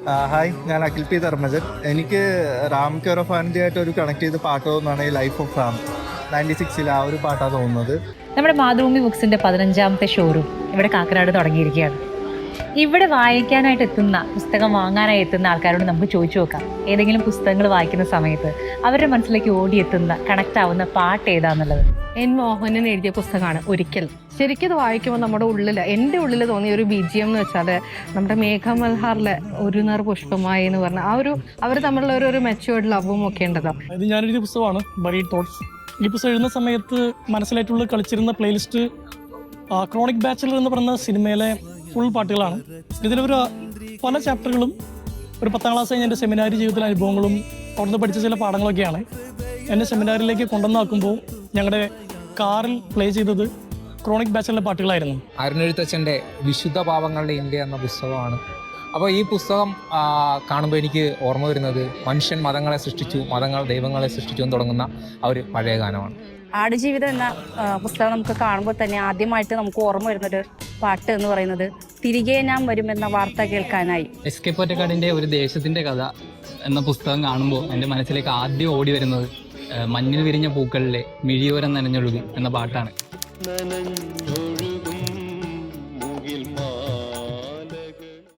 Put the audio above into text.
Hi, ഞാൻ Akhil P Dharmajan. എനിക്ക് Ram care of Andy ആയിട്ട് ഒരു കണക്ട് ചെയ്ത് പാട്ട് തോന്നുന്നതാണ് ഈ ലൈഫ് ഓഫ് റാം 96 ആ ഒരു പാട്ടാണ് തോന്നുന്നത്. നമ്മുടെ മാതൃഭൂമി ബുക്സിന്റെ 15ാമത്തെ ഷോറൂം ഇവിടെ കാക്കനാട് തുടങ്ങിയിരിക്കുകയാണ്. ഇവിടെ വായിക്കാനായിട്ട് എത്തുന്ന, പുസ്തകം വാങ്ങാനായി എത്തുന്ന ആൾക്കാരോട് നമുക്ക് ചോദിച്ചു നോക്കാം, ഏതെങ്കിലും പുസ്തകങ്ങൾ വായിക്കുന്ന സമയത്ത് അവരുടെ മനസ്സിലേക്ക് ഓടിയെത്തുന്ന, കണക്ട് ആവുന്ന പാട്ട് ഏതാന്നുള്ളത്. എൻ മോഹനൻ എഴുതിയ പുസ്തകമാണ് ഒരിക്കൽ. ശരിക്കും ഇത് വായിക്കുമ്പോൾ നമ്മുടെ ഉള്ളിൽ, എൻ്റെ ഉള്ളിൽ തോന്നിയ ഒരു BGM എന്ന് വെച്ചാൽ നമ്മുടെ മേഘമൽഹാറിലെ ഒരു നേർ പുഷ്പമായി എന്ന് പറഞ്ഞ ആ ഒരു അവർ തമ്മിലുള്ള ഒരു മെച്ചുവേർഡ് ലവും ഒക്കെ ഉണ്ടല്ലോ. ഇത് ഞാനെഴുതിയ പുസ്തകമാണ് ബറീഡ് തോട്ട്സ്. ഈ പുസ്തകം എഴുതുന്ന സമയത്ത് മനസ്സിലായിട്ടുള്ള കളിച്ചിരുന്ന പ്ലേലിസ്റ്റ് ക്രോണിക് ബാച്ചലർ എന്ന് പറയുന്ന സിനിമയിലെ ഫുൾ പാട്ടുകളാണ്. ഇതിലൊരു പല ചാപ്റ്ററുകളും ഒരു 10ാം ക്ലാസ് കഴിഞ്ഞ് എൻ്റെ സെമിനാരി ജീവിതത്തിലെ അനുഭവങ്ങളും അവിടുന്ന് പഠിച്ച ചില പാഠങ്ങളൊക്കെയാണ് എന്നെ സെമിനാറിലേക്ക് കൊണ്ടുവന്നാക്കുമ്പോൾ ഞങ്ങളുടെ കാറിൽ പ്ലേ ചെയ്തത് ക്രോണിക് ബാച്ചലറിലെ പാട്ടുകളായിരുന്നു. അരുണെഴുത്തച്ഛൻ്റെ വിശുദ്ധ പാവങ്ങളുടെ ഇന്ത്യ എന്ന പുസ്തകമാണ്. അപ്പോൾ ഈ പുസ്തകം കാണുമ്പോൾ എനിക്ക് ഓർമ്മ വരുന്നത് മനുഷ്യൻ മതങ്ങളെ സൃഷ്ടിച്ചു, മതങ്ങൾ ദൈവങ്ങളെ സൃഷ്ടിച്ചു എന്ന് തുടങ്ങുന്ന ആ ഒരു പഴയ ഗാനമാണ്. ആടുജീവിതം എന്ന പുസ്തകം നമുക്ക് കാണുമ്പോൾ തന്നെ ആദ്യമായിട്ട് നമുക്ക് ഓർമ്മ വരുന്നൊരു പാട്ട് എന്ന് പറയുന്നത് തിരികെ ഞാൻ വരുമെന്ന വാർത്ത കേൾക്കാനായി. SK പൊറ്റക്കാടിൻ്റെ ഒരു ദേശത്തിൻ്റെ കഥ എന്ന പുസ്തകം കാണുമ്പോൾ എൻ്റെ മനസ്സിലേക്ക് ആദ്യം ഓടി വരുന്നത് മഞ്ഞിൽ വിരിഞ്ഞ പൂക്കളിലെ മിഴിയോരം നനഞ്ഞൊഴുകി എന്ന പാട്ടാണ്.